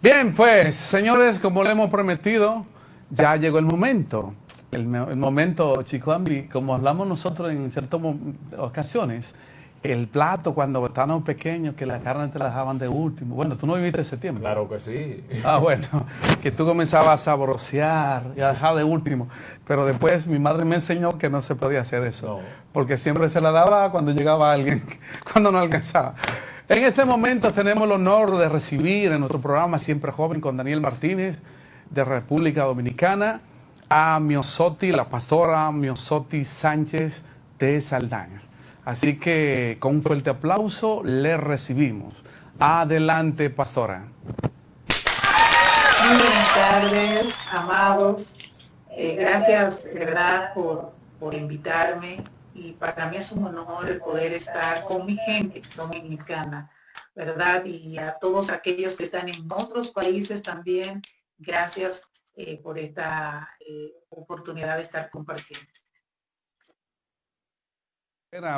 Bien, pues, señores, como le hemos prometido, ya llegó el momento. El momento, Chico Ambi, como hablamos nosotros en ciertas ocasiones, el plato cuando estábamos pequeños, que la carne te la dejaban de último. Bueno, tú no viviste ese tiempo. Claro que sí. Ah, bueno, que tú comenzabas a saborear y a dejar de último. Pero después mi madre me enseñó que no se podía hacer eso. No. Porque siempre se la daba cuando llegaba alguien, cuando no alcanzaba. En este momento tenemos el honor de recibir en nuestro programa Siempre Joven con Daniel Martínez de República Dominicana a Miosotti, la pastora Miosotti Sánchez de Saldaña. Así que con un fuerte aplauso le recibimos. Adelante, pastora. Muy buenas tardes, amados. Gracias, de verdad, por invitarme. Y para mí es un honor el poder estar con mi gente dominicana, ¿verdad? Y a todos aquellos que están en otros países también, gracias por esta oportunidad de estar compartiendo.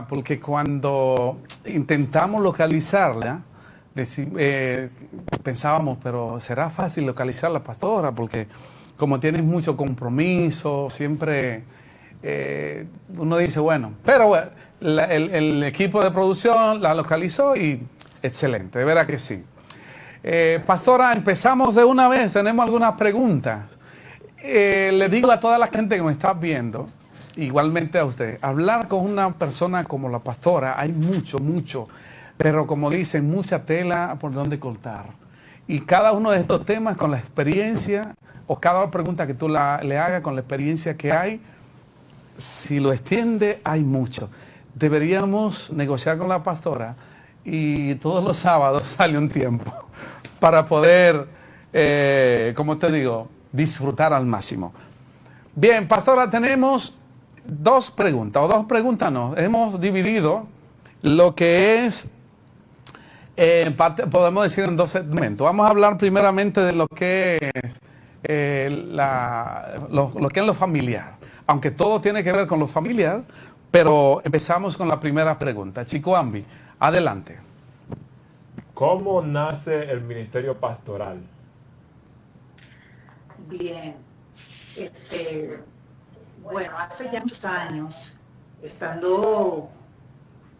Porque cuando intentamos localizarla, pensábamos, pero será fácil localizar a la pastora, porque como tiene mucho compromiso, siempre uno dice, bueno, pero bueno, el equipo de producción la localizó y excelente, de verdad que sí. Pastora, empezamos de una vez, tenemos algunas preguntas. Le digo a toda la gente que me está viendo, igualmente a usted, hablar con una persona como la pastora, hay mucho, pero como dicen, mucha tela por donde cortar. Y cada uno de estos temas con la experiencia, o cada pregunta que tú le hagas con la experiencia que hay, si lo extiende, hay mucho. Deberíamos negociar con la pastora y todos los sábados sale un tiempo para poder, como te digo, disfrutar al máximo. Bien, pastora, tenemos dos preguntas no. Hemos dividido lo que es, podemos decir en dos segmentos. Vamos a hablar primeramente de lo que es lo que es lo familiar. Aunque todo tiene que ver con lo familiar, pero empezamos con la primera pregunta. Chico Ambi, adelante. ¿Cómo nace el ministerio pastoral? Bien, bueno, hace ya muchos años,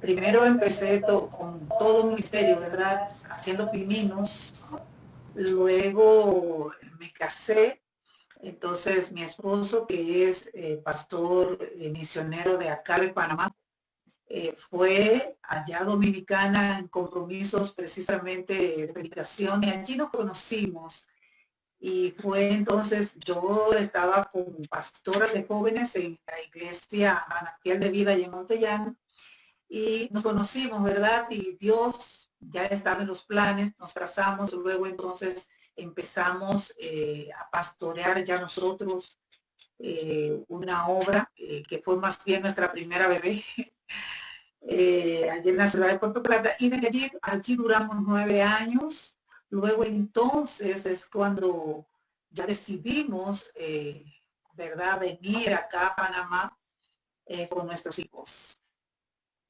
primero empecé con todo un ministerio, ¿verdad? Haciendo pininos, luego me casé, entonces mi esposo, que es pastor misionero de acá de Panamá, fue allá a Dominicana en compromisos precisamente de predicación y allí nos conocimos. Y fue entonces, yo estaba como pastora de jóvenes en la iglesia Manantial de Vida allá en Montellano y nos conocimos, ¿verdad? Y Dios ya estaba en los planes, nos trazamos, luego entonces empezamos a pastorear ya nosotros una obra que fue más bien nuestra primera bebé. Allí en la ciudad de Puerto Plata, y de allí duramos 9 años. Luego entonces es cuando ya decidimos, ¿verdad?, venir acá a Panamá con nuestros hijos.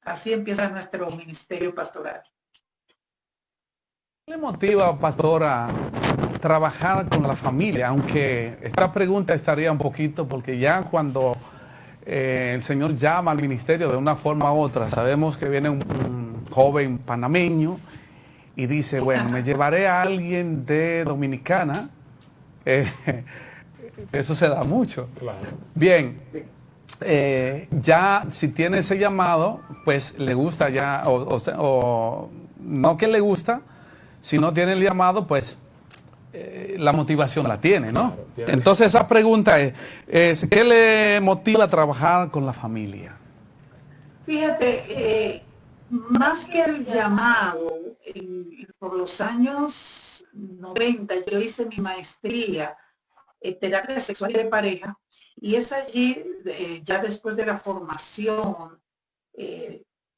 Así empieza nuestro ministerio pastoral. ¿Qué le motiva, pastora, trabajar con la familia? Aunque esta pregunta estaría un poquito, porque ya cuando el Señor llama al ministerio de una forma u otra, sabemos que viene un joven panameño y dice, bueno, me llevaré a alguien de Dominicana. Eso se da mucho. Claro. Bien, ya si tiene ese llamado, pues le gusta ya, o no que le gusta, si no tiene el llamado, pues la motivación la tiene, ¿no? Claro, Entonces esa pregunta es, ¿qué le motiva a trabajar con la familia? Fíjate, más que el llamado, por los años 90 yo hice mi maestría en terapia sexual y de pareja, y es allí, ya después de la formación,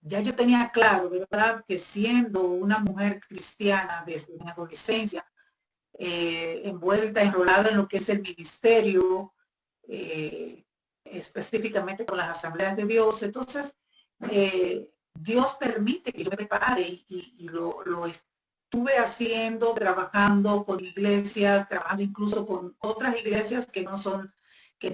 ya yo tenía claro, ¿verdad?, que siendo una mujer cristiana desde mi adolescencia, envuelta, enrolada en lo que es el ministerio, específicamente con las asambleas de Dios, entonces Dios permite que yo me prepare y lo estuve haciendo, trabajando con iglesias, trabajando incluso con otras iglesias que no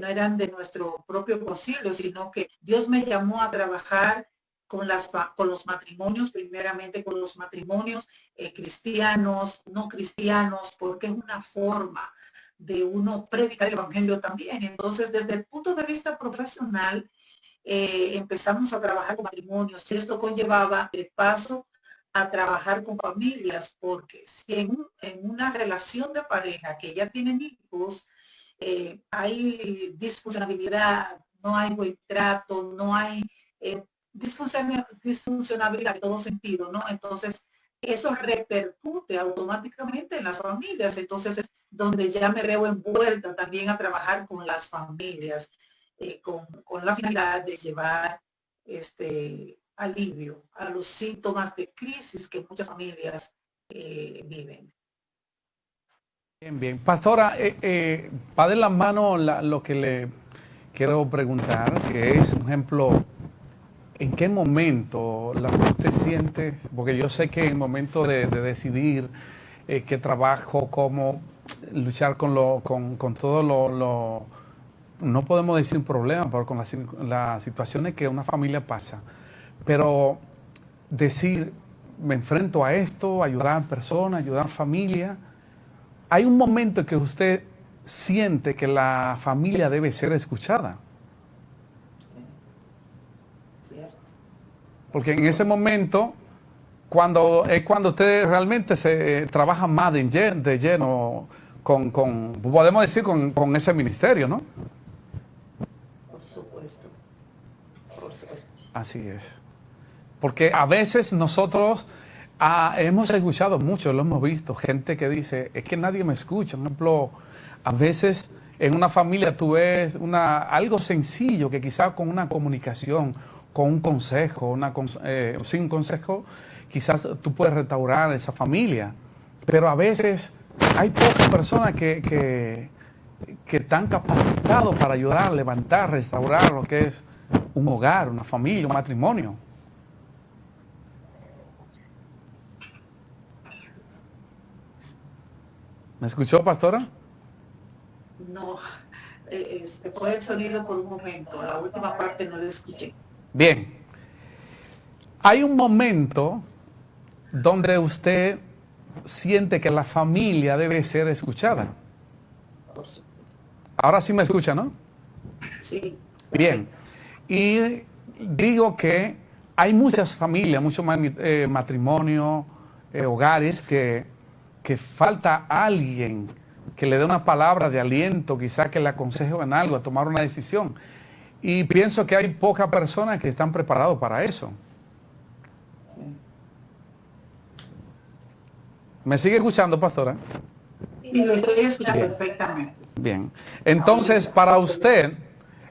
eran de nuestro propio concilio, sino que Dios me llamó a trabajar con los matrimonios, primeramente con los matrimonios cristianos, no cristianos, porque es una forma de uno predicar el evangelio también. Entonces, desde el punto de vista profesional, empezamos a trabajar con matrimonios y esto conllevaba de paso a trabajar con familias, porque si en una relación de pareja que ya tienen hijos, hay disfuncionalidad, no hay buen trato, no hay disfuncionalidad de todo sentido, ¿no? Entonces, eso repercute automáticamente en las familias. Entonces, es donde ya me veo envuelta también a trabajar con las familias, con la finalidad de llevar alivio a los síntomas de crisis que muchas familias viven. Bien, bien. Pastora, va de la mano lo que le quiero preguntar, que es, por ejemplo, ¿en qué momento usted siente? Porque yo sé que en el momento de decidir qué trabajo, cómo luchar con todo no podemos decir problema, pero con las situaciones que una familia pasa. Pero decir, me enfrento a esto, ayudar a personas, ayudar a familia. Hay un momento que usted siente que la familia debe ser escuchada. Porque en ese momento, cuando usted realmente se trabaja más de lleno podemos decir, con ese ministerio, ¿no? Por supuesto. Por supuesto. Así es. Porque a veces nosotros hemos escuchado mucho, lo hemos visto, gente que dice, es que nadie me escucha. Por ejemplo, a veces en una familia tú ves algo sencillo que quizás con una comunicación, con un consejo, sin un consejo, quizás tú puedes restaurar esa familia. Pero a veces hay pocas personas que están capacitados para ayudar a levantar, restaurar lo que es un hogar, una familia, un matrimonio. ¿Me escuchó, pastora? No, fue el sonido por un momento. La última parte no la escuché. Bien. Hay un momento donde usted siente que la familia debe ser escuchada. Ahora sí me escucha, ¿no? Sí. Bien. Y digo que hay muchas familias, muchos matrimonios, hogares que falta alguien que le dé una palabra de aliento, quizás que le aconseje en algo, a tomar una decisión. Y pienso que hay pocas personas que están preparados para eso. ¿Me sigue escuchando, pastora? Y lo estoy escuchando perfectamente. Bien. Entonces, para usted,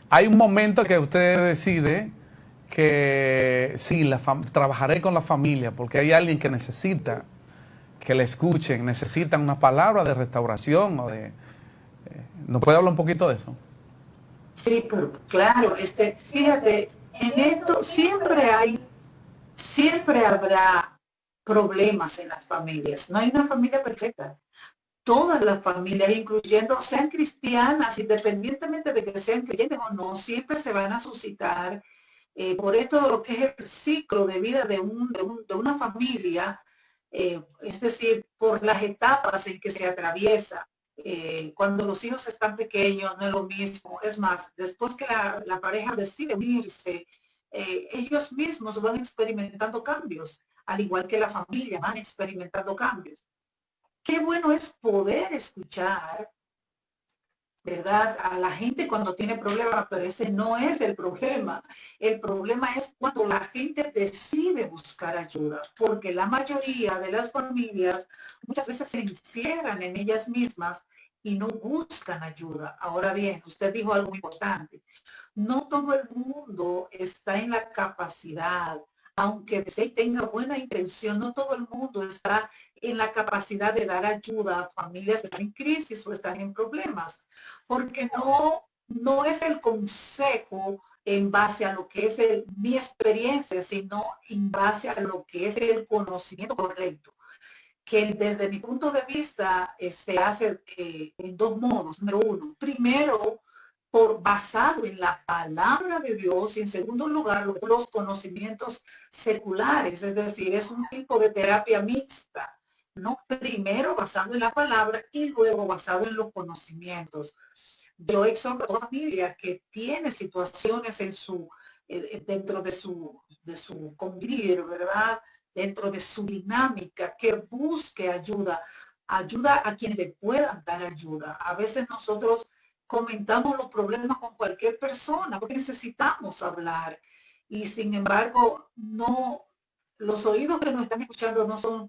hay un momento que usted decide que sí, trabajaré con la familia, porque hay alguien que necesita que le escuchen, necesitan una palabra de restauración o de... ¿Nos puede hablar un poquito de eso? Sí, pero claro, fíjate, en esto siempre habrá problemas en las familias. No hay una familia perfecta. Todas las familias, incluyendo, sean cristianas, independientemente de que sean creyentes o no, siempre se van a suscitar por esto lo que es el ciclo de vida de una familia, es decir, por las etapas en que se atraviesa. Cuando los hijos están pequeños no es lo mismo. Es más, después que la pareja decide unirse, ellos mismos van experimentando cambios, al igual que la familia van experimentando cambios. Qué bueno es poder escuchar, ¿verdad?, a la gente cuando tiene problemas, pero ese no es el problema. El problema es cuando la gente decide buscar ayuda, porque la mayoría de las familias muchas veces se encierran en ellas mismas y no buscan ayuda. Ahora bien, usted dijo algo importante. No todo el mundo está en la capacidad, aunque tenga buena intención, no todo el mundo está en la capacidad de dar ayuda a familias que están en crisis o están en problemas, porque no es el consejo en base a lo que es mi experiencia, sino en base a lo que es el conocimiento correcto. que desde mi punto de vista se hace en dos modos. Número uno, primero, basado en la palabra de Dios, y en segundo lugar, los conocimientos seculares, es decir, es un tipo de terapia mixta, ¿no? Primero basado en la palabra y luego basado en los conocimientos. Yo exhorto a toda familia que tiene situaciones en dentro de su convivir, ¿verdad? Dentro de su dinámica, que busque ayuda a quienes le puedan dar ayuda. A veces nosotros comentamos los problemas con cualquier persona porque necesitamos hablar y sin embargo no, los oídos que nos están escuchando no son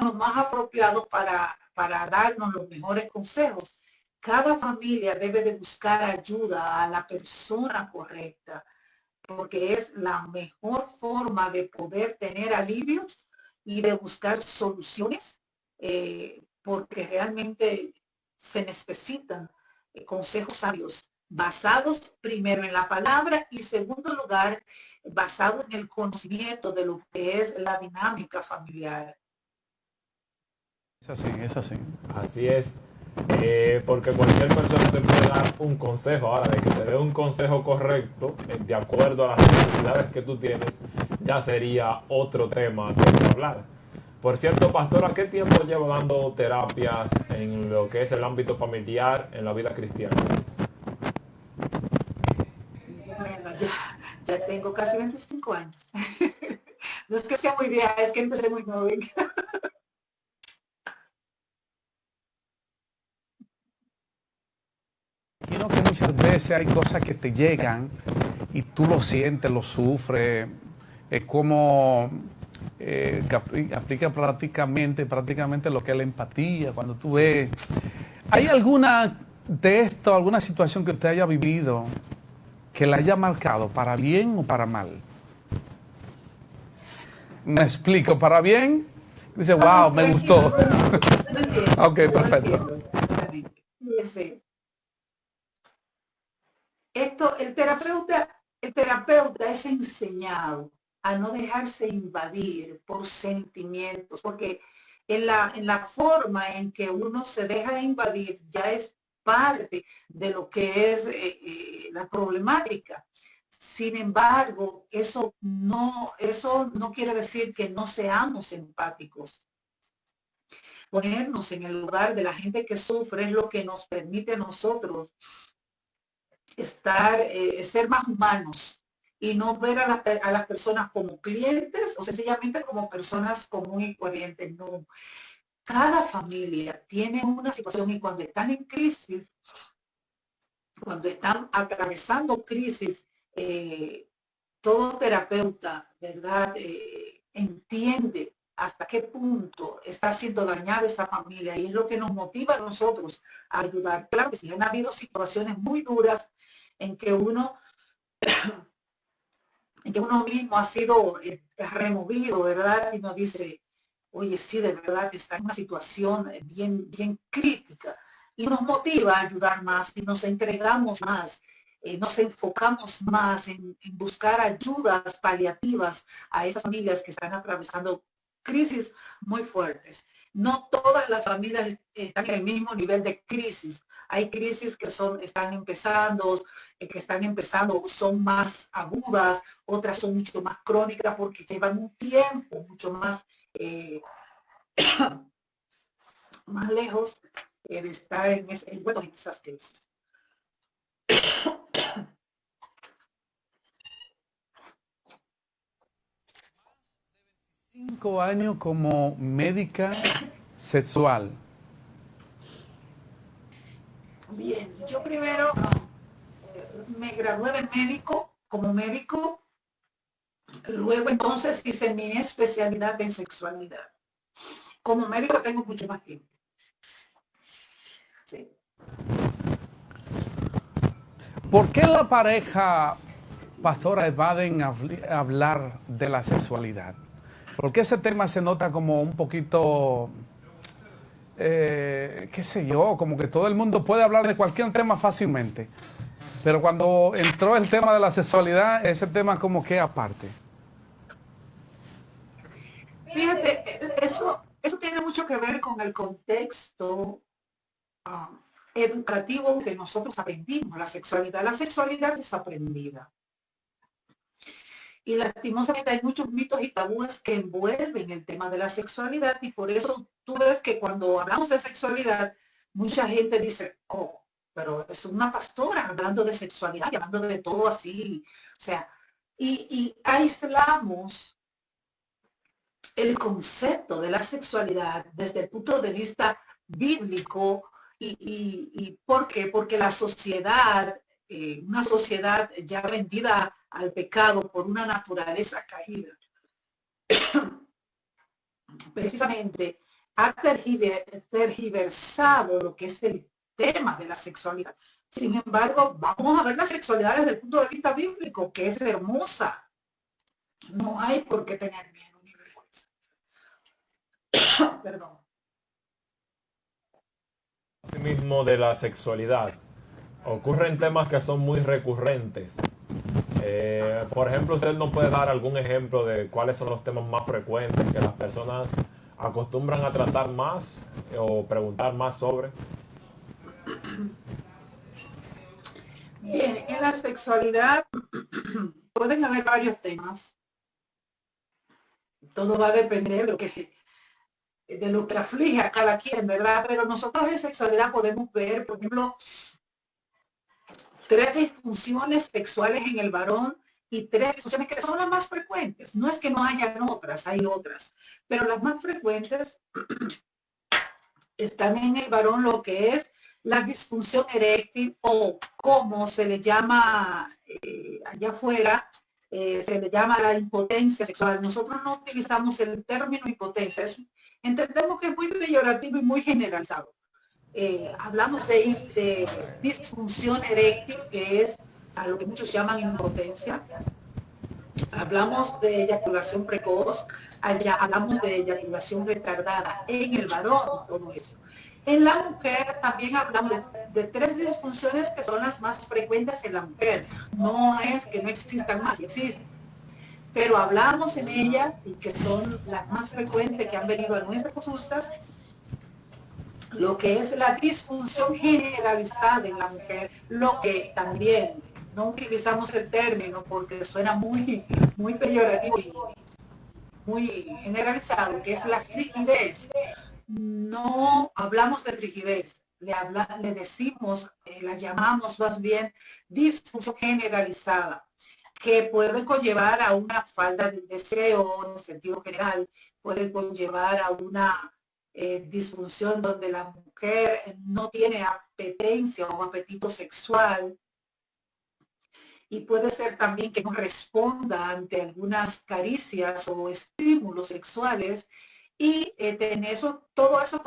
los más apropiados para darnos los mejores consejos. Cada familia debe de buscar ayuda a la persona correcta, porque es la mejor forma de poder tener alivio y de buscar soluciones, porque realmente se necesitan consejos sabios, basados primero en la palabra y segundo lugar, basados en el conocimiento de lo que es la dinámica familiar. Es así, es así. Así es. Porque cualquier persona te puede dar un consejo. Ahora, de que te dé un consejo correcto, de acuerdo a las necesidades que tú tienes, ya sería otro tema de hablar. Por cierto, pastora, ¿qué tiempo lleva dando terapias en lo que es el ámbito familiar en la vida cristiana? Bueno, ya tengo casi 25 años. No es que sea muy vieja, es que empecé muy joven. Imagino que muchas veces hay cosas que te llegan y tú lo sientes, lo sufres. Es como que aplica prácticamente lo que es la empatía. Cuando tú ves, ¿hay alguna de esto, alguna situación que usted haya vivido que la haya marcado para bien o para mal? Me explico, para bien, dice, wow, me gustó. Ok, perfecto. El terapeuta es enseñado a no dejarse invadir por sentimientos, porque en la forma en que uno se deja invadir ya es parte de lo que es la problemática. Sin embargo, eso no quiere decir que no seamos empáticos. Ponernos en el lugar de la gente que sufre es lo que nos permite a nosotros ser más humanos y no ver a las personas como clientes o sencillamente como personas comunes y corrientes. No. Cada familia tiene una situación y cuando están en crisis, cuando están atravesando crisis, todo terapeuta, ¿verdad? Entiende hasta qué punto está siendo dañada esa familia y es lo que nos motiva a nosotros a ayudar. Claro que sí, han habido situaciones muy duras en que uno mismo ha sido removido, ¿verdad? Y nos dice, oye, sí, de verdad está en una situación bien, bien crítica. Y nos motiva a ayudar más y nos entregamos más, nos enfocamos más en buscar ayudas paliativas a esas familias que están atravesando crisis muy fuertes. No todas las familias están en el mismo nivel de crisis. Hay crisis que están empezando, son más agudas, otras son mucho más crónicas porque llevan un tiempo mucho más, más lejos de estar envueltos en esas crisis. 5 años como médica sexual. Bien, yo primero me gradué de como médico, luego entonces hice mi especialidad en sexualidad. Como médico tengo mucho más tiempo. Sí. ¿Por qué la pareja, pastora, evaden hablar de la sexualidad? Porque ese tema se nota como un poquito, qué sé yo, como que todo el mundo puede hablar de cualquier tema fácilmente. Pero cuando entró el tema de la sexualidad, ese tema como que aparte. Fíjate, Eso tiene mucho que ver con el contexto educativo que nosotros aprendimos, la sexualidad. La sexualidad es aprendida. Y lastimosamente hay muchos mitos y tabúes que envuelven el tema de la sexualidad y por eso tú ves que cuando hablamos de sexualidad, mucha gente dice, oh, pero es una pastora hablando de sexualidad y hablando de todo así. O sea, y aislamos el concepto de la sexualidad desde el punto de vista bíblico. ¿Y por qué? Porque la sociedad, una sociedad ya vendida al pecado por una naturaleza caída, precisamente ha tergiversado lo que es el tema de la sexualidad. Sin embargo, vamos a ver la sexualidad desde el punto de vista bíblico, que es hermosa. No hay por qué tener miedo ni vergüenza. Perdón. Asimismo de la sexualidad, ocurren temas que son muy recurrentes. Por ejemplo, usted nos puede dar algún ejemplo de cuáles son los temas más frecuentes que las personas acostumbran a tratar más o preguntar más sobre. Bien, en la sexualidad pueden haber varios temas. Todo va a depender de lo que aflige a cada quien, ¿verdad? Pero nosotros en sexualidad podemos ver, por ejemplo, 3 disfunciones sexuales en el varón y 3 disfunciones que son las más frecuentes. No es que no hayan otras, hay otras, pero las más frecuentes están en el varón, lo que es la disfunción eréctil o como se le llama allá afuera, se le llama la impotencia sexual. Nosotros no utilizamos el término impotencia, entendemos que es muy peyorativo y muy generalizado. Hablamos de disfunción eréctil, que es a lo que muchos llaman impotencia. Hablamos de eyaculación precoz, allá hablamos de eyaculación retardada en el varón, todo eso. En la mujer también hablamos de 3 disfunciones que son las más frecuentes en la mujer. No es que no existan más, existen. Pero hablamos en ellas y que son las más frecuentes que han venido a nuestras consultas, lo que es la disfunción generalizada en la mujer, lo que también no utilizamos el término porque suena muy peyorativo y muy generalizado, que es la frigidez. No hablamos de frigidez, le decimos, la llamamos más bien disfunción generalizada, que puede conllevar a una falta de deseo en sentido general, puede conllevar a una disfunción donde la mujer no tiene apetencia o apetito sexual, y puede ser también que no responda ante algunas caricias o estímulos sexuales, y todo eso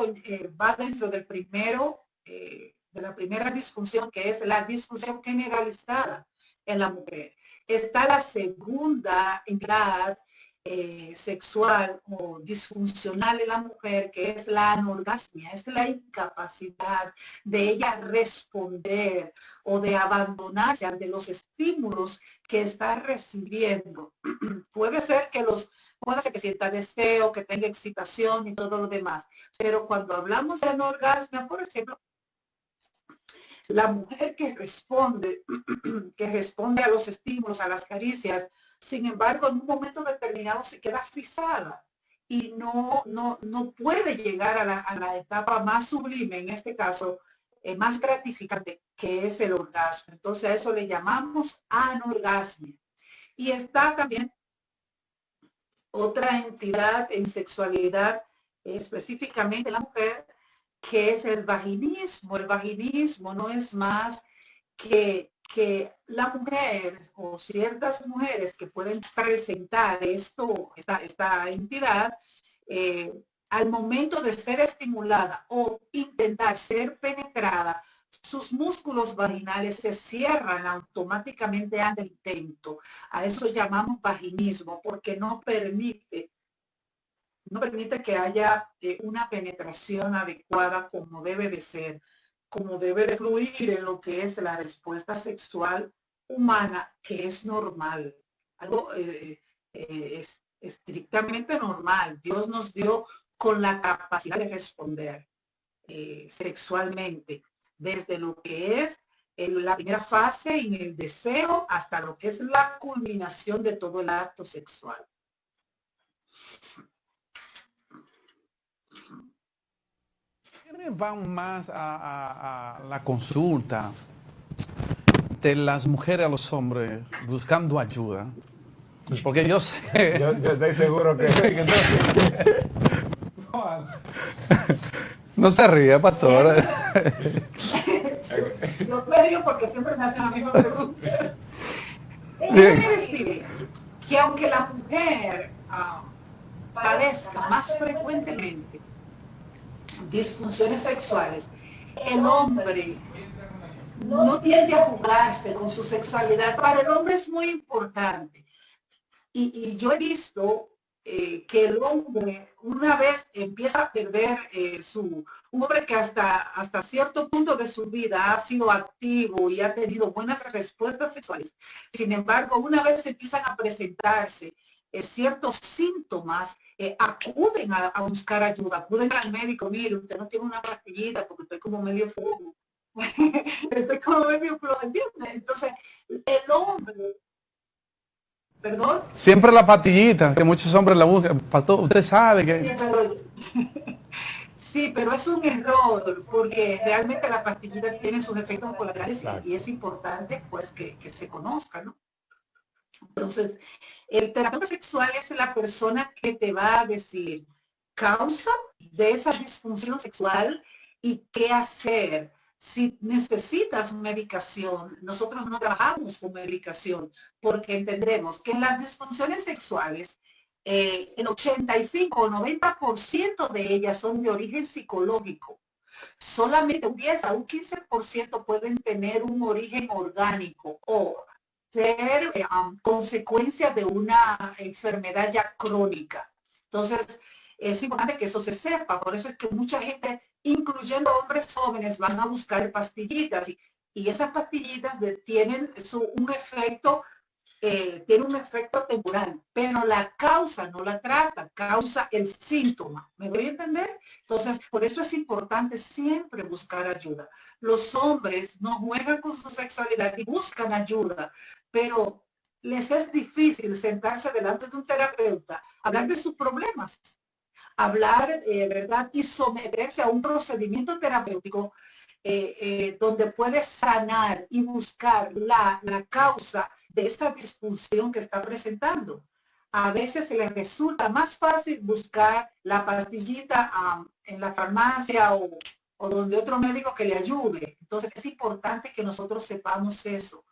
va dentro del primero, de la primera disfunción, que es la disfunción generalizada en la mujer. Está la segunda entidad sexual o disfuncional en la mujer, que es la anorgasmia, es la incapacidad de ella responder o de abandonarse ante los estímulos que está recibiendo. Puede ser que sienta deseo, que tenga excitación y todo lo demás, pero cuando hablamos de anorgasmia, por ejemplo, la mujer que responde a los estímulos, a las caricias, sin embargo, en un momento determinado se queda frisada y no puede llegar a la etapa más sublime, en este caso, más gratificante, que es el orgasmo. Entonces a eso le llamamos anorgasmia. Y está también otra entidad en sexualidad, específicamente la mujer, que es el vaginismo. El vaginismo no es más que la mujer o ciertas mujeres que pueden presentar esta entidad, al momento de ser estimulada o intentar ser penetrada, sus músculos vaginales se cierran automáticamente ante el intento. A eso llamamos vaginismo, porque no permite que haya una penetración adecuada como debe de ser, como debe de fluir en lo que es la respuesta sexual humana, que es normal, algo estrictamente normal. Dios nos dio con la capacidad de responder sexualmente, desde lo que es la primera fase en el deseo hasta lo que es la culminación de todo el acto sexual. ¿Quiénes van más a la consulta de las mujeres a los hombres buscando ayuda? Porque yo sé... Yo estoy seguro que... No se ríe, pastor. Yo me río porque siempre me hacen la misma pregunta. Déjame decir que aunque la mujer padezca más frecuentemente disfunciones sexuales, el hombre no tiende a jugarse con su sexualidad. Para el hombre es muy importante. Y yo he visto que el hombre, una vez empieza a perder un hombre que hasta cierto punto de su vida ha sido activo y ha tenido buenas respuestas sexuales. Sin embargo, una vez empiezan a presentarse ciertos síntomas, acuden a buscar ayuda, acuden al médico. Mire, usted no tiene una pastillita porque estoy como medio fuego. Estoy como medio flojo, ¿entiendes? Entonces, el hombre... ¿Perdón? Siempre la pastillita, que muchos hombres la buscan. Pastor, usted sabe que... Sí, pero es un error, porque realmente la pastillita tiene sus efectos colaterales y es importante pues que se conozca, ¿no? Entonces, el terapeuta sexual es la persona que te va a decir causa de esa disfunción sexual y qué hacer. Si necesitas medicación, nosotros no trabajamos con medicación porque entendemos que en las disfunciones sexuales el 85 o 90% de ellas son de origen psicológico. Solamente un 10 a un 15% pueden tener un origen orgánico o ser consecuencia de una enfermedad ya crónica. Entonces, es importante que eso se sepa. Por eso es que mucha gente, incluyendo hombres jóvenes, van a buscar pastillitas y esas pastillitas tienen un efecto temporal, pero la causa no la trata, causa el síntoma. ¿Me doy a entender? Entonces, por eso es importante siempre buscar ayuda. Los hombres no juegan con su sexualidad y buscan ayuda, pero les es difícil sentarse delante de un terapeuta, hablar de sus problemas, hablar, ¿verdad? Y someterse a un procedimiento terapéutico donde puede sanar y buscar la causa de esa disfunción que está presentando. A veces se les resulta más fácil buscar la pastillita en la farmacia o donde otro médico que le ayude. Entonces es importante que nosotros sepamos eso.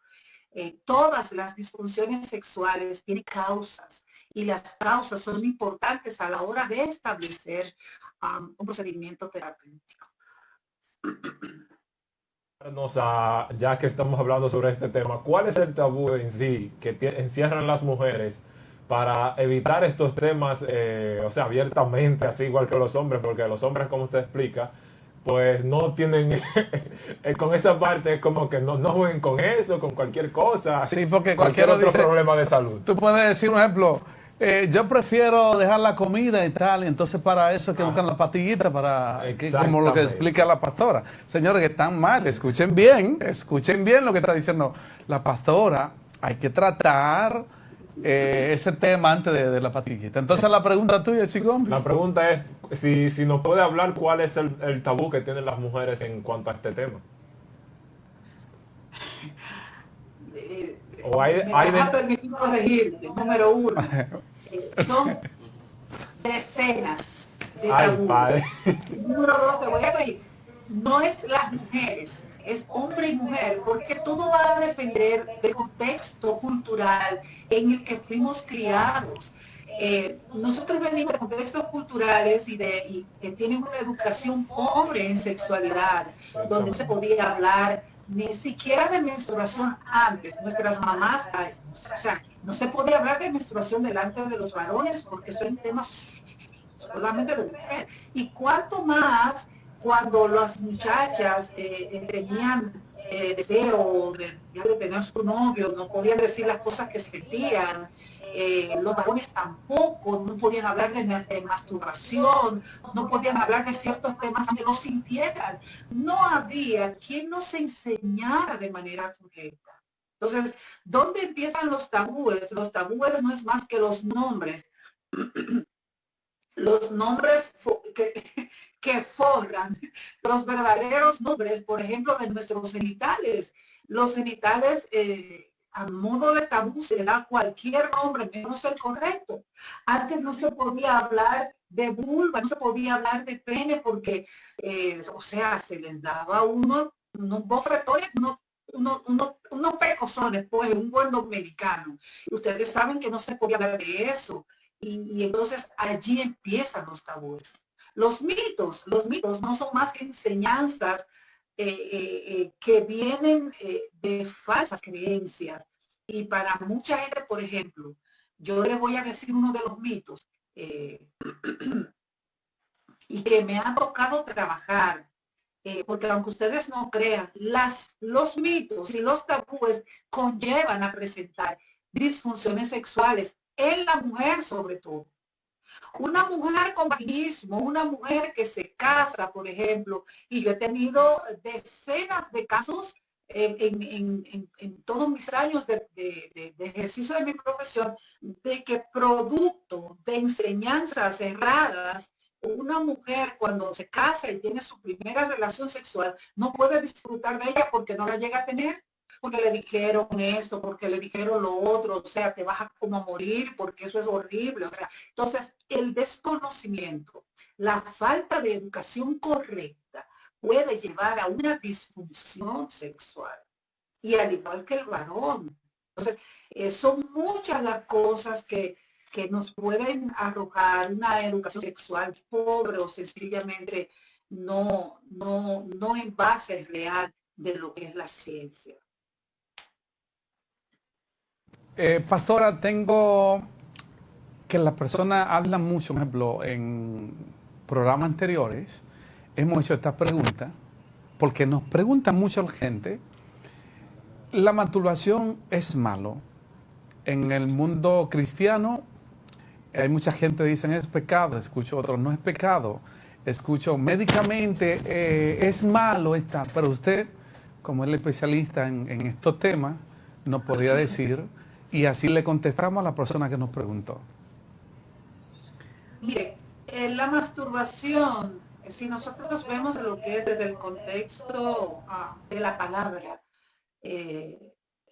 Todas las disfunciones sexuales tienen causas y las causas son importantes a la hora de establecer un procedimiento terapéutico. Ya que estamos hablando sobre este tema, ¿cuál es el tabú en sí que encierran las mujeres para evitar estos temas, abiertamente, así igual que los hombres? Porque los hombres, como usted explica, pues no tienen, con esa parte es como que no jueguen con eso, con cualquier cosa. Sí, porque cualquier otro problema de salud. Tú puedes decir un ejemplo, yo prefiero dejar la comida y tal, y entonces para eso es que buscan la pastillita como lo que explica la pastora. Señores, que están mal, escuchen bien lo que está diciendo la pastora. Hay que tratar ese tema antes de la pastillita. Entonces la pregunta tuya, chico. La pregunta es, si nos puede hablar cuál es el tabú que tienen las mujeres en cuanto a este tema. O me vas a permitir corregirte. Número uno, son decenas de tabúes. Número dos, te voy a corregir. No es las mujeres, es hombre y mujer, porque todo va a depender del contexto cultural en el que fuimos criados. Nosotros venimos de contextos culturales y que tienen una educación pobre en sexualidad, donde no se podía hablar ni siquiera de menstruación antes. Nuestras mamás, no se podía hablar de menstruación delante de los varones porque eso es un tema solamente de mujer. Y cuanto más cuando las muchachas tenían deseo de tener su novio, no podían decir las cosas que sentían, los varones tampoco, no podían hablar de masturbación, no podían hablar de ciertos temas aunque lo sintieran. No había quien nos enseñara de manera correcta. Entonces, ¿dónde empiezan los tabúes? Los tabúes no es más que los nombres. Los nombres que forran los verdaderos nombres, por ejemplo, de nuestros genitales. Los genitales, a modo de tabú, se le da cualquier nombre, menos el correcto. Antes no se podía hablar de vulva, no se podía hablar de pene, porque, o sea, se les daba unos bofetones, unos pecosones, pues, un buen dominicano. Y ustedes saben que no se podía hablar de eso. Y entonces allí empiezan los tabúes. Los mitos no son más que enseñanzas que vienen de falsas creencias. Y para mucha gente, por ejemplo, yo les voy a decir uno de los mitos y que me ha tocado trabajar, porque aunque ustedes no crean, los mitos y los tabúes conllevan a presentar disfunciones sexuales en la mujer sobre todo. Una mujer con vaginismo, una mujer que se casa, por ejemplo, y yo he tenido decenas de casos en todos mis años de ejercicio de mi profesión, de que producto de enseñanzas erradas, una mujer cuando se casa y tiene su primera relación sexual no puede disfrutar de ella porque no la llega a tener, porque le dijeron esto, porque le dijeron lo otro, o sea, te vas a como a morir porque eso es horrible, o sea, entonces el desconocimiento, la falta de educación correcta puede llevar a una disfunción sexual, y al igual que el varón. Entonces, son muchas las cosas que nos pueden arrojar una educación sexual pobre o sencillamente no en base real de lo que es la ciencia. Pastora, tengo que la persona habla mucho, por ejemplo, en programas anteriores, hemos hecho esta pregunta, porque nos pregunta mucho la gente, ¿la masturbación es malo? En el mundo cristiano hay mucha gente que dicen es pecado, escucho otros no es pecado, escucho médicamente es malo, pero usted, como es el especialista en estos temas, nos podría decir, y así le contestamos a la persona que nos preguntó. Mire, la masturbación, si nosotros vemos lo que es desde el contexto de la palabra,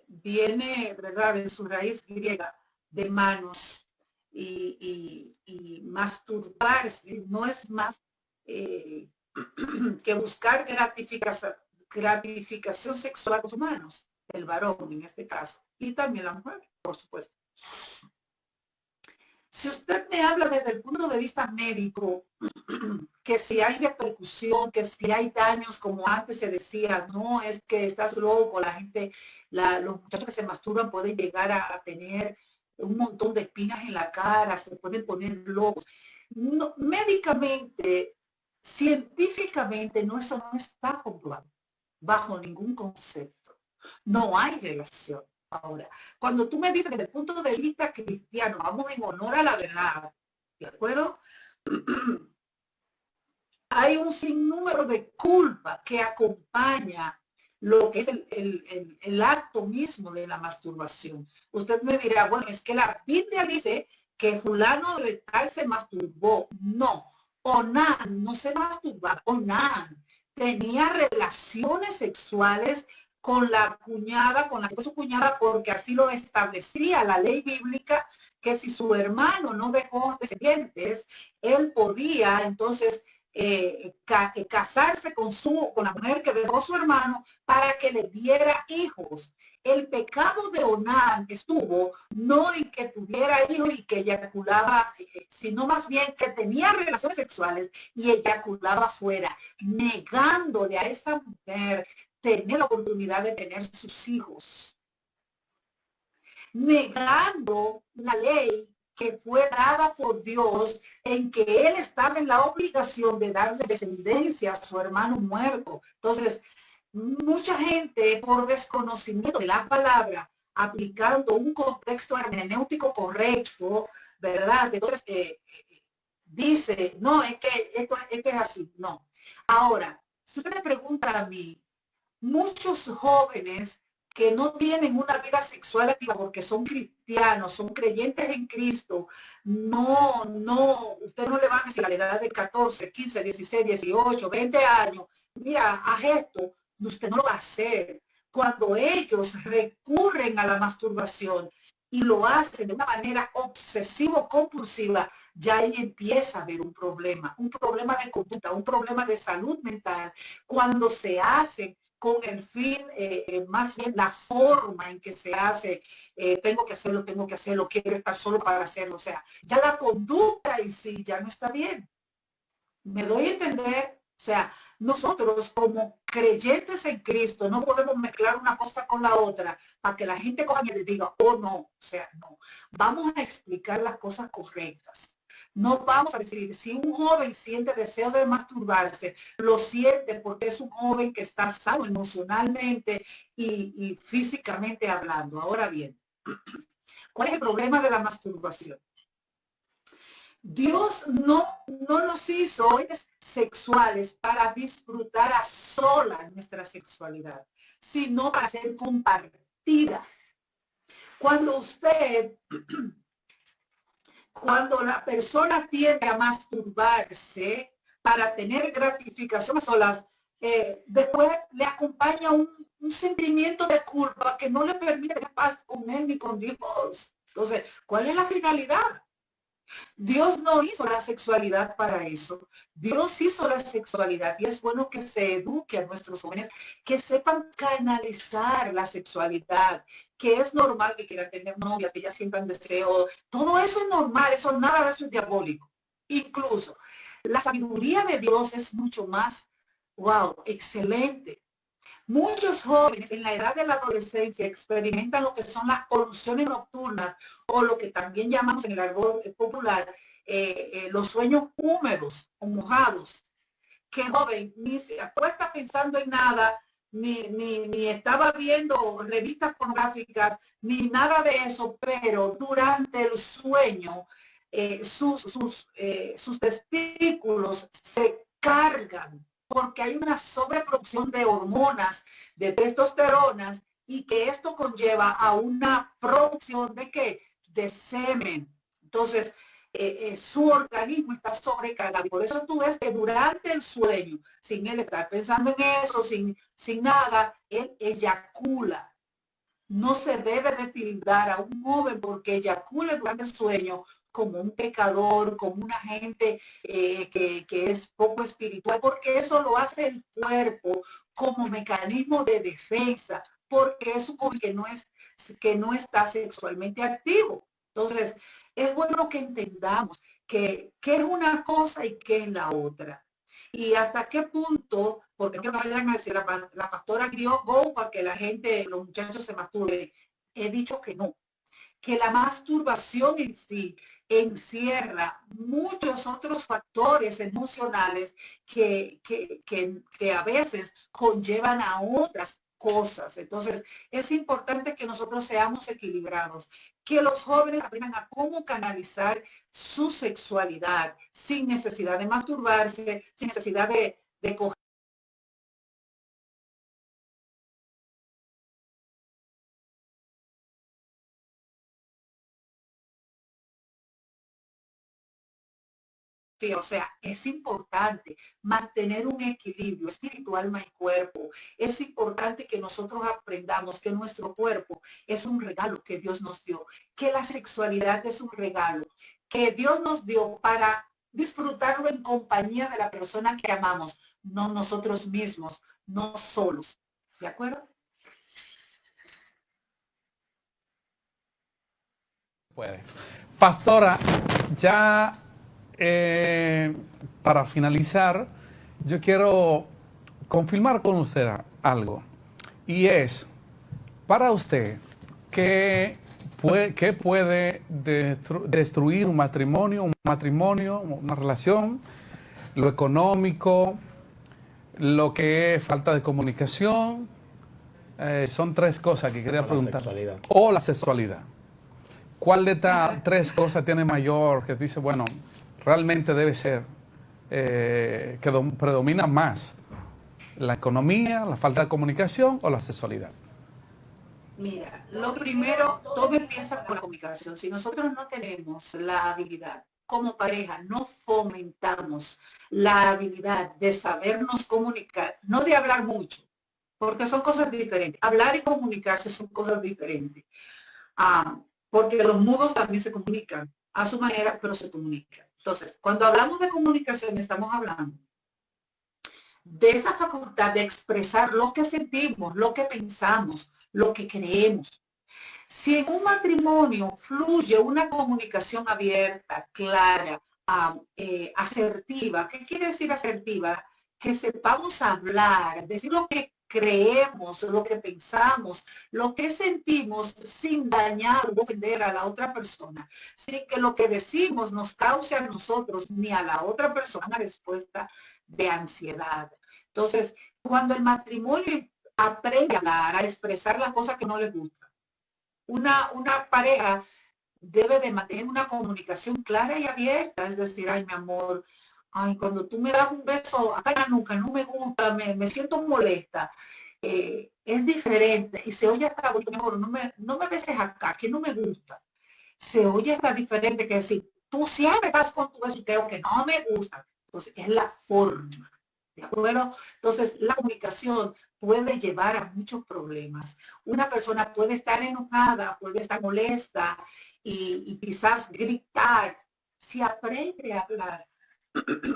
viene, ¿verdad?, en su raíz griega, de manos, y masturbarse no es más que buscar gratificación sexual con sus manos, el varón en este caso, y también la mujer, por supuesto. Si usted me habla desde el punto de vista médico, que si hay repercusión, que si hay daños, como antes se decía, no, es que estás loco, la gente, los muchachos que se masturban pueden llegar a tener un montón de espinas en la cara, se pueden poner locos. No, médicamente, científicamente, eso no está comprobado, bajo ningún concepto. No hay relación. Ahora, cuando tú me dices desde el punto de vista cristiano, vamos en honor a la verdad, ¿de acuerdo? Hay un sinnúmero de culpa que acompaña lo que es el acto mismo de la masturbación. Usted me dirá, bueno, es que la Biblia dice que fulano de tal se masturbó. No, Onán no se masturbaba, Onán tenía relaciones sexuales con la cuñada, con la que fue su cuñada, porque así lo establecía la ley bíblica, que si su hermano no dejó descendientes, él podía entonces casarse con la mujer que dejó su hermano para que le diera hijos. El pecado de Onán estuvo no en que tuviera hijos y que eyaculaba, sino más bien que tenía relaciones sexuales y eyaculaba fuera, negándole a esa mujer tener la oportunidad de tener sus hijos, negando la ley que fue dada por Dios, en que él estaba en la obligación de darle descendencia a su hermano muerto. Entonces, mucha gente, por desconocimiento de la palabra, aplicando un contexto hermenéutico correcto, ¿verdad? Entonces, dice, no, es que esto es así. No. Ahora, si usted me pregunta a mí, muchos jóvenes que no tienen una vida sexual activa porque son cristianos, son creyentes en Cristo, usted no le va a decir a la edad de 14, 15, 16, 18, 20 años, mira, haz esto, usted no lo va a hacer. Cuando ellos recurren a la masturbación y lo hacen de una manera obsesivo-compulsiva, ya ahí empieza a haber un problema de conducta, un problema de salud mental, cuando se hacen con el fin, más bien la forma en que se hace, tengo que hacerlo, quiero estar solo para hacerlo. O sea, ya la conducta en sí ya no está bien. Me doy a entender, o sea, nosotros como creyentes en Cristo no podemos mezclar una cosa con la otra para que la gente coja y diga, oh no, o sea, no. Vamos a explicar las cosas correctas. No vamos a decir, si un joven siente deseo de masturbarse, lo siente porque es un joven que está sano emocionalmente y físicamente hablando. Ahora bien, ¿cuál es el problema de la masturbación? Dios no nos hizo sexuales para disfrutar a sola nuestra sexualidad, sino para ser compartida. Cuando la persona tiende a masturbarse para tener gratificación a solas, después le acompaña un sentimiento de culpa que no le permite tener paz con él ni con Dios. Entonces, ¿cuál es la finalidad? Dios no hizo la sexualidad para eso. Dios hizo la sexualidad y es bueno que se eduque a nuestros jóvenes, que sepan canalizar la sexualidad, que es normal que quieran tener novias, que ya sientan deseo. Todo eso es normal, nada de eso es diabólico. Incluso la sabiduría de Dios es mucho más, wow, excelente. Muchos jóvenes en la edad de la adolescencia experimentan lo que son las poluciones nocturnas o lo que también llamamos en el argot popular los sueños húmedos o mojados. Que joven ni se acuesta pensando en nada, ni estaba viendo revistas pornográficas, ni nada de eso, pero durante el sueño sus testículos se cargan porque hay una sobreproducción de hormonas, de testosteronas, y que esto conlleva a una producción de ¿qué? De semen. Entonces, su organismo está sobrecargado. Y por eso tú ves que durante el sueño, sin él estar pensando en eso, sin nada, él eyacula. No se debe de tildar a un joven porque eyacule durante el sueño como un pecador, como una gente que es poco espiritual, porque eso lo hace el cuerpo como mecanismo de defensa, porque es un joven que no está sexualmente activo. Entonces, es bueno que entendamos que es una cosa y qué es la otra. Y hasta qué punto, porque no vayan a decir, la pastora crió go para que la gente, los muchachos se masturben. He dicho que no, que la masturbación en sí encierra muchos otros factores emocionales que a veces conllevan a otras cosas. Entonces, es importante que nosotros seamos equilibrados, que los jóvenes aprendan a cómo canalizar su sexualidad sin necesidad de masturbarse, sin necesidad de coger o sea, es importante mantener un equilibrio espiritual, alma y cuerpo. Es importante que nosotros aprendamos que nuestro cuerpo es un regalo que Dios nos dio, que la sexualidad es un regalo que Dios nos dio para disfrutarlo en compañía de la persona que amamos, no nosotros mismos, no solos. ¿De acuerdo? Puede. Pastora, ya para finalizar, yo quiero confirmar con usted algo. Y es, para usted, ¿qué puede destruir un matrimonio, una relación? Lo económico, lo que es falta de comunicación, Son tres cosas que quería La preguntar. sexualidad. O la sexualidad. ¿Cuál de estas tres cosas tiene mayor, que tú dices, bueno, realmente debe ser, predomina más? ¿La economía, la falta de comunicación o la sexualidad? Mira, lo primero, todo empieza con la comunicación. Si nosotros no tenemos la habilidad como pareja, no fomentamos la habilidad de sabernos comunicar, no de hablar mucho, porque son cosas diferentes. Hablar y comunicarse son cosas diferentes. Porque los mudos también se comunican a su manera, pero se comunican. Entonces, cuando hablamos de comunicación, estamos hablando de esa facultad de expresar lo que sentimos, lo que pensamos, lo que creemos. Si en un matrimonio fluye una comunicación abierta, clara, asertiva, ¿qué quiere decir asertiva? Que sepamos hablar, decir lo que creemos, lo que pensamos, lo que sentimos sin dañar o ofender a la otra persona, sin que lo que decimos nos cause a nosotros ni a la otra persona una respuesta de ansiedad. Entonces, cuando el matrimonio aprende a hablar, a expresar las cosas que no le gustan, una pareja debe de mantener una comunicación clara y abierta, es decir, ay, mi amor, ay, cuando tú me das un beso acá en la nuca, no me gusta, me siento molesta, es diferente y se oye hasta bonito, mi amor, no me beses acá, que no me gusta. Se oye hasta diferente que decir, tú siempre estás con tu besuqueo que no me gusta. Entonces, es la forma. ¿De acuerdo? Entonces, la comunicación puede llevar a muchos problemas. Una persona puede estar enojada, puede estar molesta y quizás gritar. Si aprende a hablar,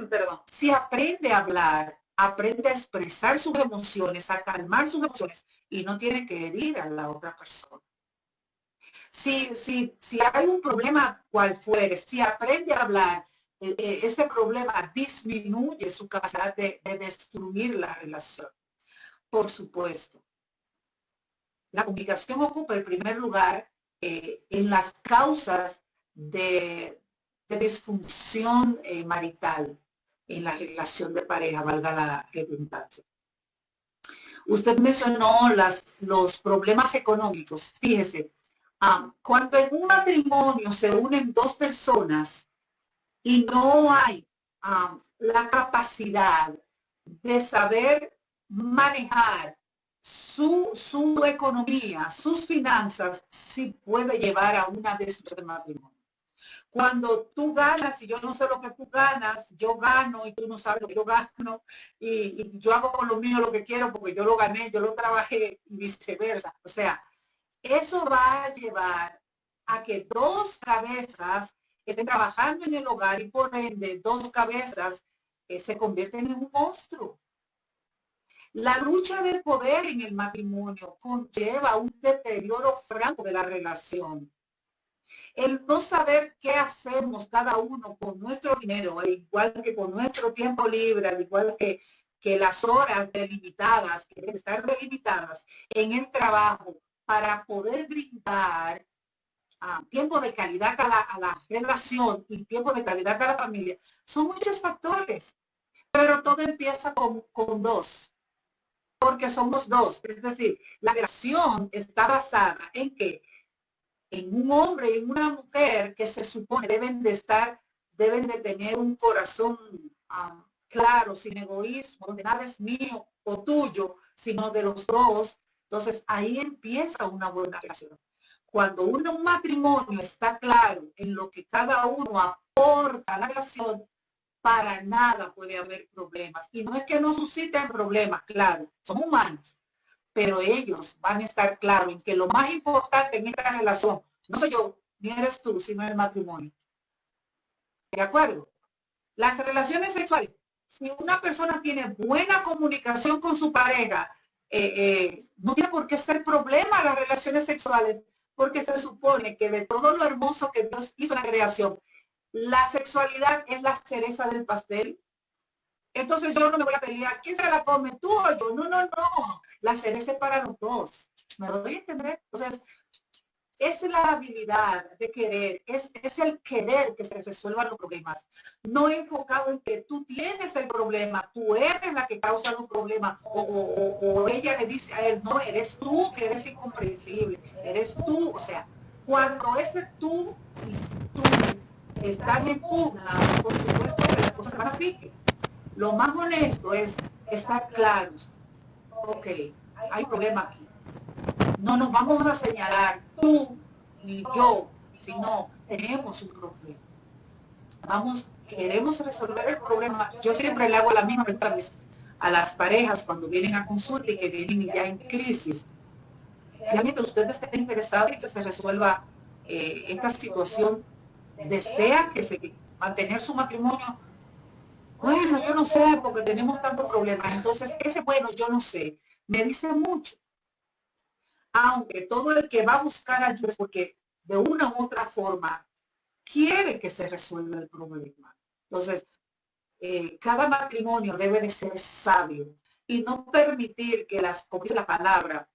perdón, si aprende a hablar, aprende a expresar sus emociones, a calmar sus emociones y no tiene que herir a la otra persona. Si hay un problema cual fuere, si aprende a hablar, ese problema disminuye su capacidad de destruir la relación. Por supuesto, la comunicación ocupa el primer lugar en las causas de disfunción marital en la relación de pareja, valga la redundancia. Usted mencionó los problemas económicos. Fíjese, cuando en un matrimonio se unen dos personas y no hay la capacidad de saber manejar su economía, sus finanzas, sí puede llevar a una destrucción del matrimonio. Cuando tú ganas y yo no sé lo que tú ganas, yo gano y tú no sabes lo que yo gano y yo hago con lo mío lo que quiero porque yo lo gané, yo lo trabajé y viceversa. O sea, eso va a llevar a que dos cabezas estén trabajando en el hogar y por ende dos cabezas se convierten en un monstruo. La lucha del poder en el matrimonio conlleva un deterioro franco de la relación. El no saber qué hacemos cada uno con nuestro dinero, al igual que con nuestro tiempo libre, al igual que las horas delimitadas, que deben estar delimitadas en el trabajo para poder brindar tiempo de calidad a la relación y tiempo de calidad a la familia, son muchos factores, pero todo empieza con dos, porque somos dos. Es decir, la relación está basada en que en un hombre y en una mujer que se supone deben de tener un corazón claro, sin egoísmo, donde nada es mío o tuyo, sino de los dos. Entonces ahí empieza una buena relación. Cuando un matrimonio está claro en lo que cada uno aporta a la relación, para nada puede haber problemas. Y no es que no susciten problemas, claro, son humanos, pero ellos van a estar claros en que lo más importante en esta relación no soy yo, ni eres tú, sino el matrimonio. ¿De acuerdo? Las relaciones sexuales, si una persona tiene buena comunicación con su pareja, no tiene por qué ser problema las relaciones sexuales, porque se supone que de todo lo hermoso que Dios hizo en la creación, la sexualidad es la cereza del pastel. Entonces yo no me voy a pelear. ¿Quién se la come? ¿Tú o yo? No, no, no. La cereza es para los dos. ¿Me doy a entender? Entonces, es la habilidad de querer, es el querer que se resuelvan los problemas, no enfocado en que tú tienes el problema, tú eres la que causa los problemas, o ella le dice a él, no, eres tú que eres incomprensible, eres tú, o sea, cuando ese tú y tú están en pugna, por supuesto que las cosas van a pique. Lo más honesto es estar claros, ok, hay problema aquí. No nos vamos a señalar tú ni yo, sino tenemos un problema. Queremos resolver el problema. Yo siempre le hago la misma pregunta a las parejas cuando vienen a consulta y que vienen ya en crisis. Realmente ustedes están interesados en que se resuelva esta situación. ¿Desean mantener su matrimonio? Bueno, yo no sé, porque tenemos tantos problemas. Entonces, ese bueno, yo no sé, me dice mucho. Aunque todo el que va a buscar ayuda es porque de una u otra forma quiere que se resuelva el problema. Entonces, cada matrimonio debe de ser sabio y no permitir que como dice la palabra,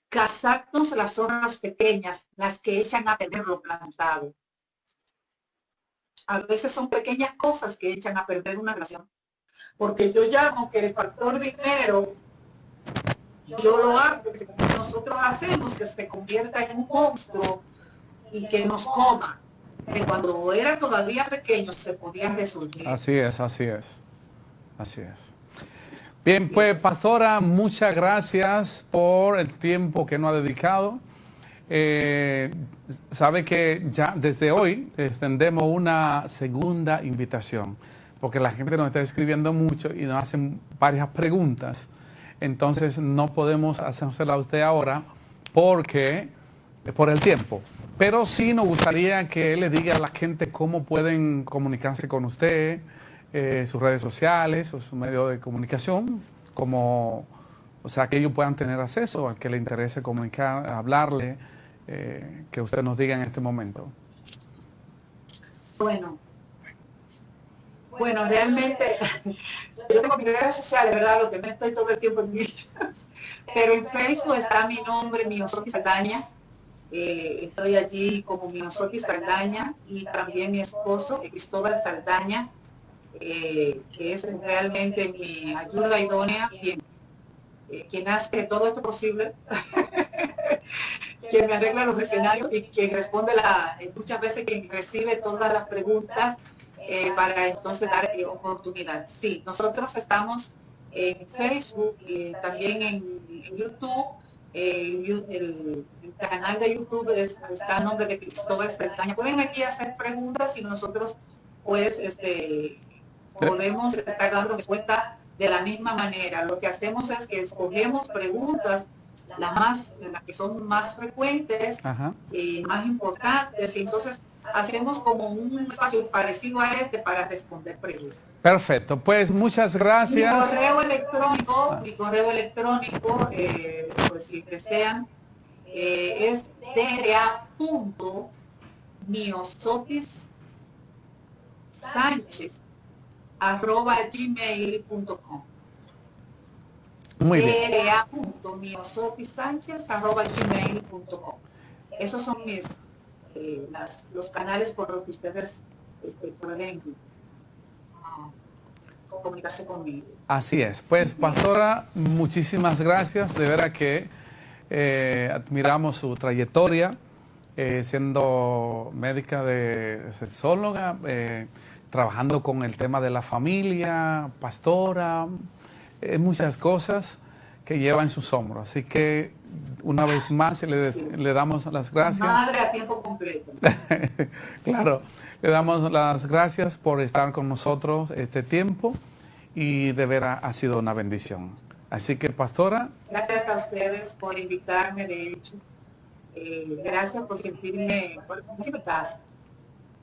casarnos las zonas pequeñas, las que echan a perder lo plantado. A veces son pequeñas cosas que echan a perder una relación. Porque yo llamo que el factor dinero, yo lo hago, que nosotros hacemos que se convierta en un monstruo y que nos coma. Que cuando era todavía pequeño se podía resolver. Así es, así es. Así es. Bien, pues pastora, muchas gracias por el tiempo que nos ha dedicado. Sabe que ya desde hoy extendemos una segunda invitación, porque la gente nos está escribiendo mucho y nos hacen varias preguntas. Entonces no podemos hacérsela a usted ahora por el tiempo. Pero sí nos gustaría que le diga a la gente cómo pueden comunicarse con usted, sus redes sociales o su medio de comunicación, o sea, que ellos puedan tener acceso al que le interese comunicar, hablarle, que usted nos diga en este momento. Bueno, realmente yo tengo mis redes sociales, ¿verdad? Lo que no estoy todo el tiempo en ellas. Pero en Facebook está mi nombre, Miosotis Saldaña. Estoy allí como Miosotis Saldaña y también mi esposo, Cristóbal Saldaña, que es realmente mi ayuda idónea, quien hace todo esto posible, quien me arregla los escenarios y quien responde muchas veces quien recibe todas las preguntas para entonces dar oportunidad. Sí, nosotros estamos en Facebook y también en YouTube. El canal de YouTube está a nombre de Cristóbal Saldaña. Pueden aquí hacer preguntas y nosotros pues podemos estar dando respuesta de la misma manera. Lo que hacemos es que escogemos preguntas las que son más frecuentes y más importantes, y entonces hacemos como un espacio parecido a para responder preguntas. Perfecto, pues muchas gracias. Mi correo electrónico, pues si desean, es dra.miosotissanchez@gmail.com. Muy bien. dra.miosotissanchez@gmail.com. Esos son los canales por los que ustedes pueden comunicarse conmigo. Así es. Pues, pastora, muchísimas gracias. De verdad que admiramos su trayectoria siendo médica sexóloga, trabajando con el tema de la familia, pastora, muchas cosas que lleva en sus hombros. Así que una vez más le damos las gracias. Madre a tiempo completo. Claro, le damos las gracias por estar con nosotros este tiempo y de veras ha sido una bendición. Así que, pastora. Gracias a ustedes por invitarme, de hecho. Gracias por sentirme en casa.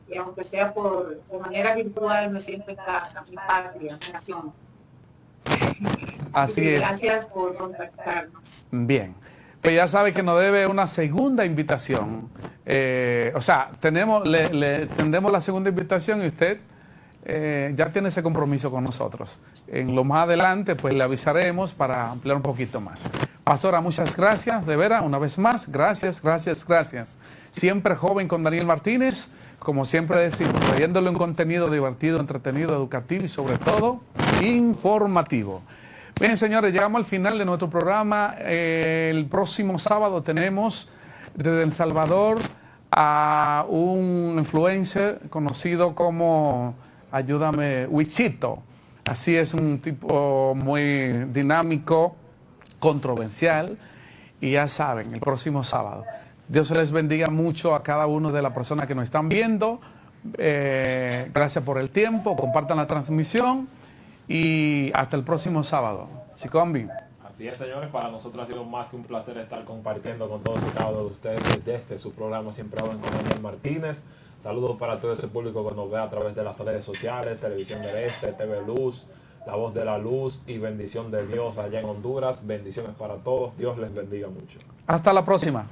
Y aunque sea de manera virtual, me siento en casa, mi patria, mi nación. Así es. Gracias por contactarnos. Bien. Pues ya sabe que nos debe una segunda invitación. O sea, le tendemos la segunda invitación y usted ya tiene ese compromiso con nosotros. En lo más adelante, pues le avisaremos para ampliar un poquito más. Pastora, muchas gracias, de veras, una vez más, gracias, gracias, gracias. Siempre joven con Daniel Martínez, como siempre decimos, trayéndole un contenido divertido, entretenido, educativo y sobre todo informativo. Bien, señores, llegamos al final de nuestro programa. El próximo sábado tenemos desde El Salvador a un influencer conocido como, ayúdame, Wichito. Así es, un tipo muy dinámico, controversial, y ya saben, el próximo sábado. Dios les bendiga mucho a cada uno de las personas que nos están viendo. Gracias por el tiempo, compartan la transmisión y hasta el próximo sábado. Chicombi. Así es, señores, para nosotros ha sido más que un placer estar compartiendo con todos y cada uno de ustedes desde su programa Siempre Hablan con Daniel Martínez. Saludos para todo ese público que nos ve a través de las redes sociales, Televisión del Este, TV Luz, La Voz de la Luz y bendición de Dios allá en Honduras. Bendiciones para todos. Dios les bendiga mucho. Hasta la próxima.